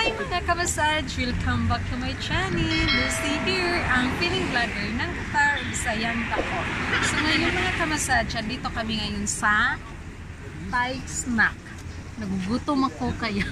Hi mga ka-massage! Welcome back to my channel. Lucy here, ang feeling vlogger ng Qatar, Bisayan ako. So ngayon mga ka-massage, dito kami ngayon sa Thai snack. Nagugutom ako kaya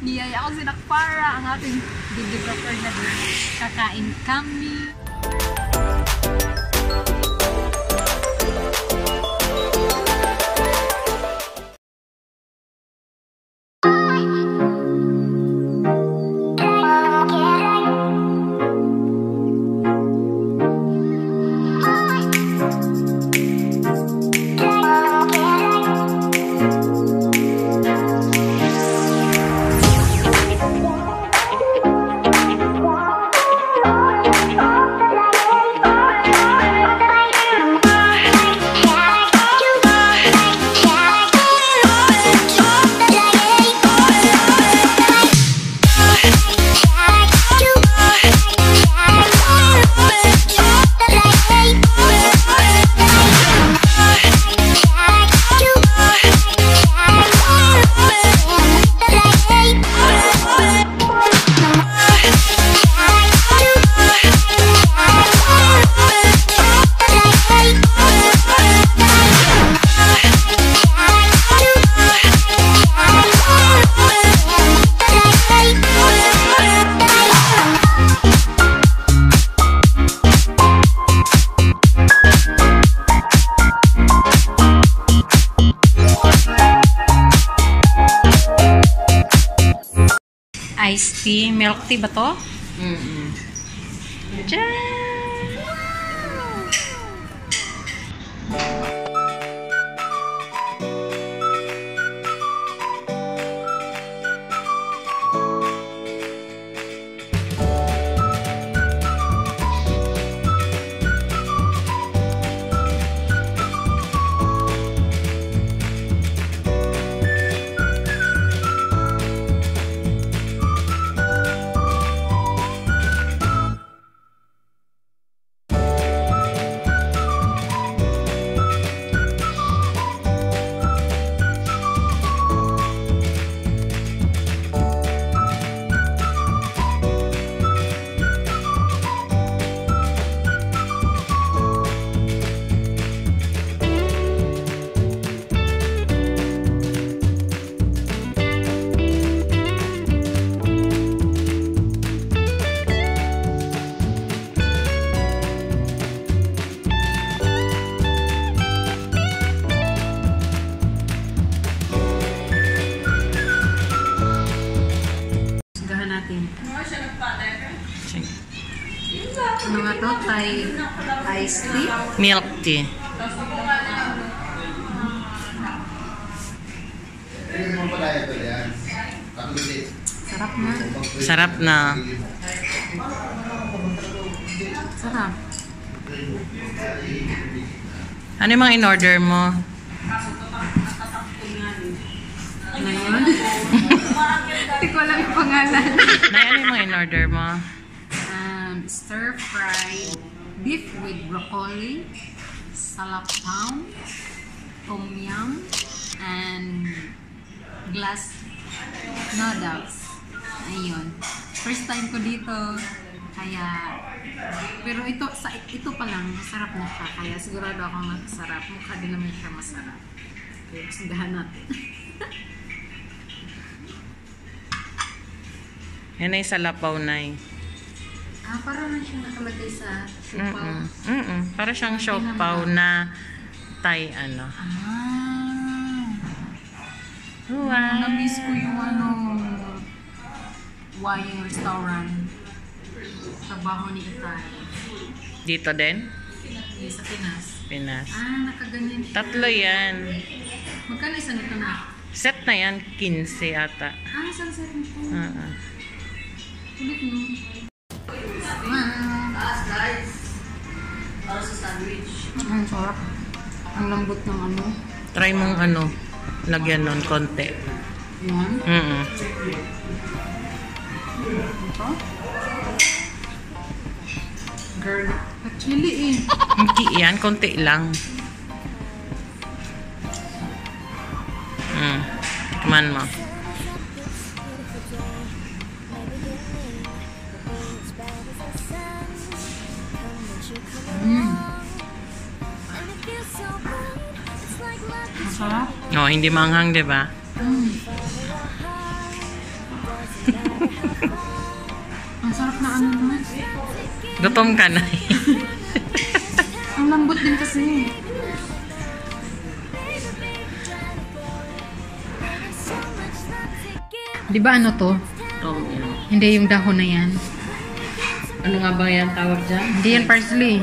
niyaya ako sinakpara ang ating videographer na din. Kakain kami. Iced tea, milk tea ba to? Diyan! Ano nga to? Thai iced tea? Milk tea. Sarap na. Sarap na. Sarap. Ano yung mga in-order mo? Ngayon? Hindi ko alam yung pangalan. Nay, ano yung mga in-order mo? Stir-fried beef with broccoli, salapang, tom yum, and glass noodles. Ayun. First time ko dito. Kaya, pero ito pa lang, masarap na siya. Kaya sigurado akong masarap. Mukha din naman siya masarap. Okay, sudahan natin. Yan ay salapaw, Nay. Para lang siya nakalagay sa siopaw. Para siyang siopaw na Thai ano. Wow. Na-miss ko yung Wayang restaurant. Trabaho ni Itay. Dito din? Sa Pinas. Pinas. Nakaganyan siya. Tatlo yan. Magkano isa nito na? Set na yan, 15 ata. Isang set nito. Ulit mo. Para sa sandwich. Ang sarap. Ang lambot ng ano. Try mong lagyan nun konti. Yan? Ito? Girl. Chili eh. Hindi yan, konti lang. Tikman mo. Masarap. Oh, hindi manghang, di ba? Ang sarap na ano naman. Gutom ka na. Ang lambot din kasi. Di ba ano to? Tom yum. Hindi yung dahon na yan. Ano nga ba yan tawag dyan? Hindi yan parsley.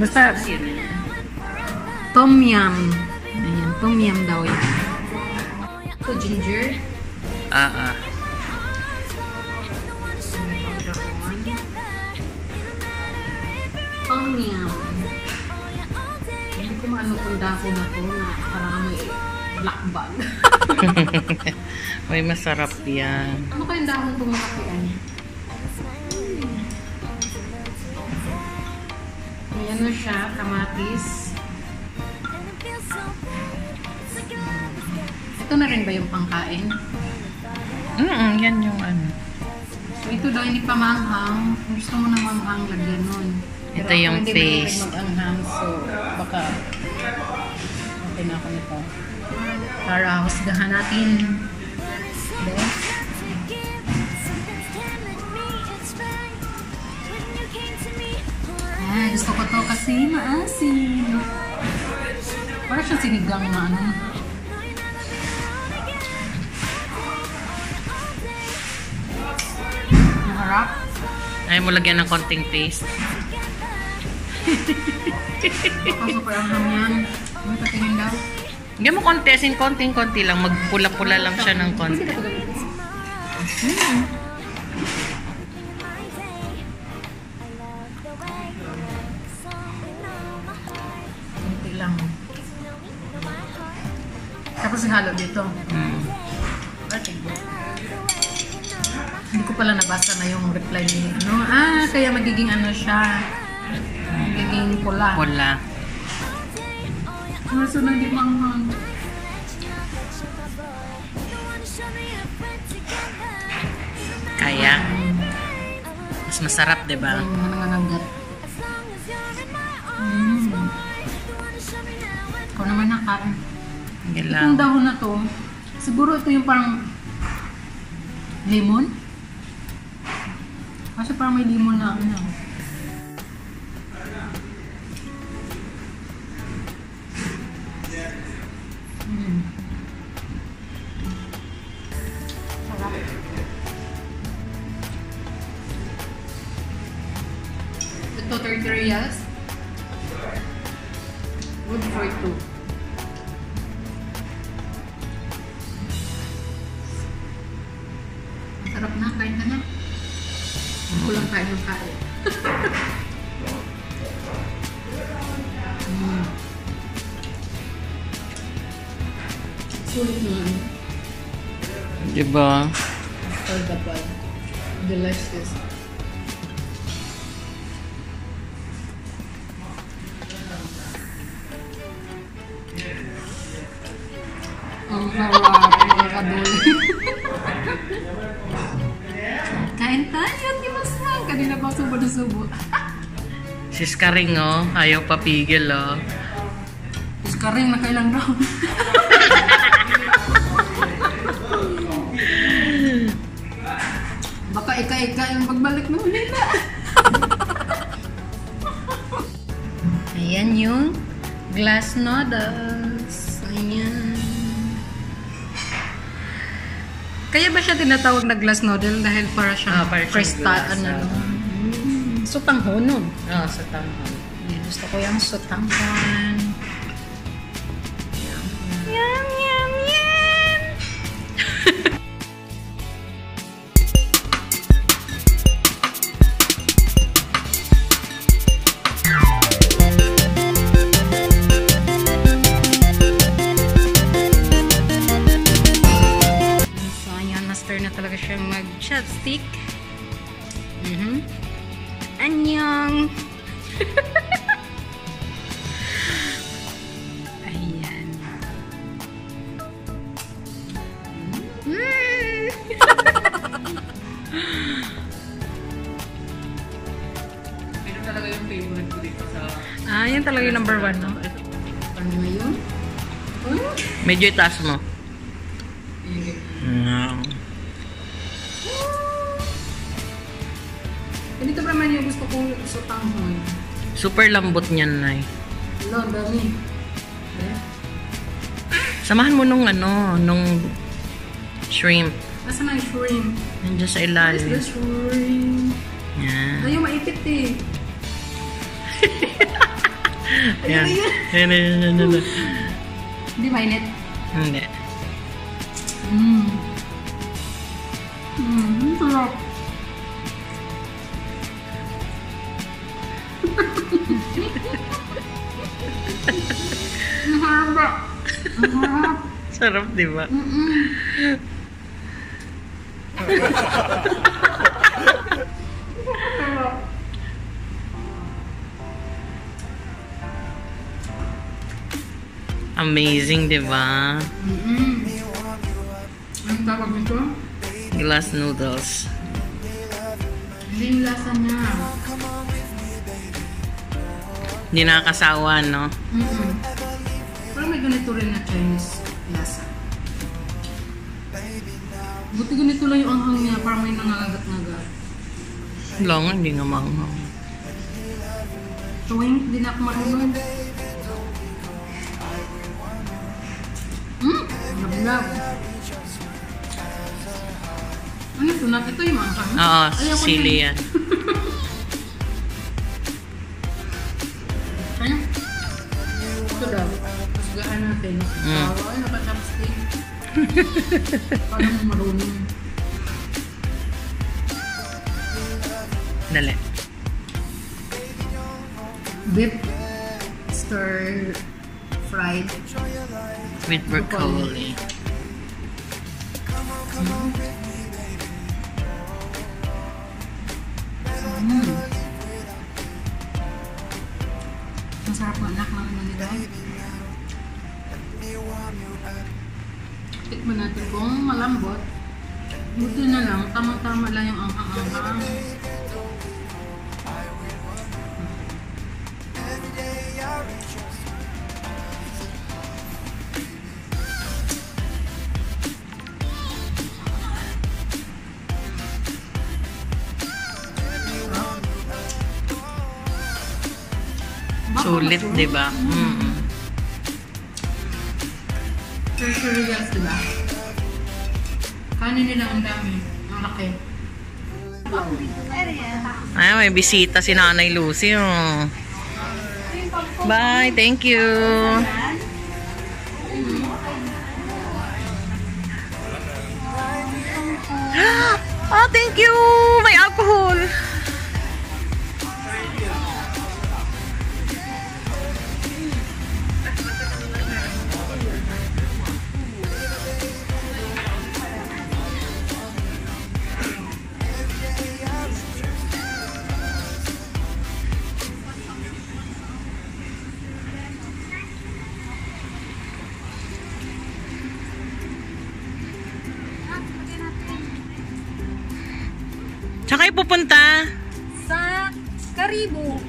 Basta tom yum. Ayan, tom yum daw yan. Ito ginger. Ah. Tom yum. Hindi ko maano kung dahon na to na parang may black bag. May masarap yan. Ano kayong dahon kung makapian? Ayan na siya, kamatis. Ito na rin ba yung pangkain? Yan yung ano. So ito daw hindi pa manghang. Kung gusto mo na manghang, lagyan nun. Pero Ito yung ako hindi paste. mahilig mag-anghang, so baka okay na ako nito. Para husgahan natin. Okay. Gusto ko to kasi maasin. Parang siya sinigang na ano. Maharap. Ayaw mo lagyan ng konting paste. Baka super anghang yan. Ano patingin daw? Hindi mo konti, as in konting-konti lang. Magpula-pula lang siya ng konti. Konti lang. Tapos halo dito. Hindi ko pala nabasa na yung reply ni ano. Kaya magiging ano siya. Magiging pula. Pula. Kaso na hindi manghang. Kaya. Mas masarap, di ba? Ang nangangagat. Ikaw naman nakain. Hindi Itong lang. dahon na to, siguro ito yung parang lemon. Kasi parang may lemon na ano. Sarap. Ito 30 reals. Good for 2. Sarap na, kain ka na. Kulang tayo ng kain. Sulit naman. Di ba? Foldable. Delicious. Ang harap. Nakaduli. Kain tayo. Di ba saan? Kanina pa subo na subo. Sis Karing, oh. Ayaw papigil, oh. Is karing na kailang daw. Baka ika-ika yung pagbalik mo nila. Ayan yung glass noodles. Ayan. Kaya ba siya tinatawag na glass noodle dahil para siyang para siyang crystal, glass, ano? Sutanghon. Oh, sa tanghon. Ayan, gusto ko yung sutanghon. Yum, yum, yum! So, ayan, master na talaga siyang mag-chopstick. Annyeong! Ayan. Pero talaga Yan talaga yung number 1, no? Ano na yun? Medyo itaas mo. Ganito pa naman yung gusto kong sa tanghon. Super lambot niyan, Nay. Wala, ang dami. Samahan mo nung nung shrimp. Nasaan na yung shrimp? Nandiyan sa Where's ilalim. the shrimp? Yan. Ayaw, maipit eh. Yan. Yan. Hindi mainit? Hindi. Sarap. Ang harap ba? Ang harap. Sarap, di ba? Amazing, di ba? Ang tawag nito? Glass noodles. Hindi yung lasa niya. Hindi nakakasawa, no? Parang may ganito rin na Chinese lasa. Buti ganito lang yung anghang niya, parang may nangangagat-ngagat. Lang, hindi nga maanghang. Tuwing, hindi na ako marunong. Lab-lab. Ano ito? Ito yung anghang? Oo, Ayaw ko sili yan. yan. Ano? Ito daw. Pasgaan natin. Ay, nakachopstick. Paano mo marunong? Dali. Beef stir fried. With broccoli. Ang sarap ng anak ng ano nila. Tikman natin kung malambot. Buti na lang, tamang-tama lang yung anghang-anghang. Sulit, di ba? Tertiary gas, di ba? Kanin nila ang dami. Ang laki. Ay, may bisita si Nanay Lucy. Oh. Bye, thank you. Oh, thank you. May alcohol. Saan kayo pupunta? Sa Karibu.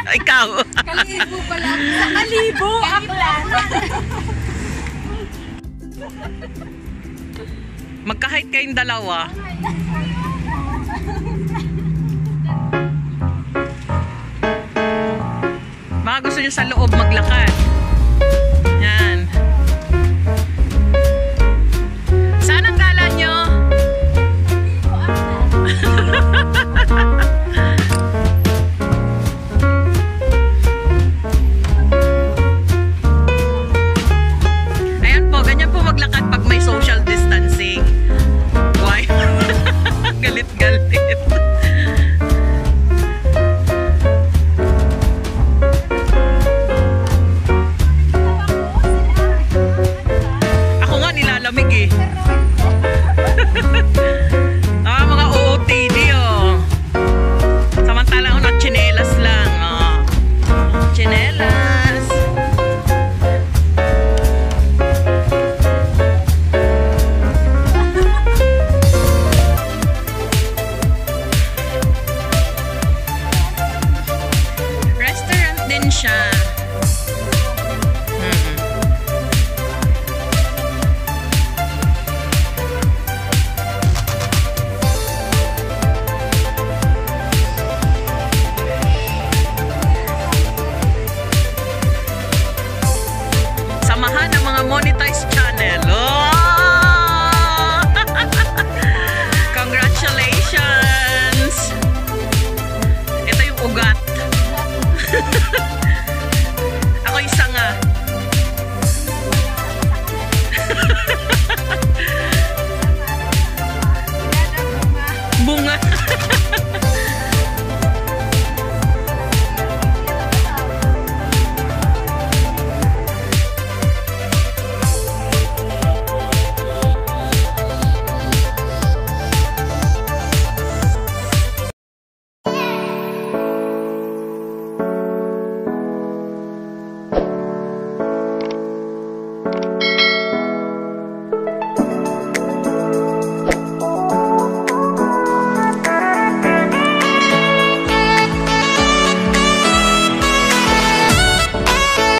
Ikaw. Kalibo pala. Sa Kalibo. Aklan. Magka-hike kayong dalawa. Baka gusto nyo sa loob maglakad.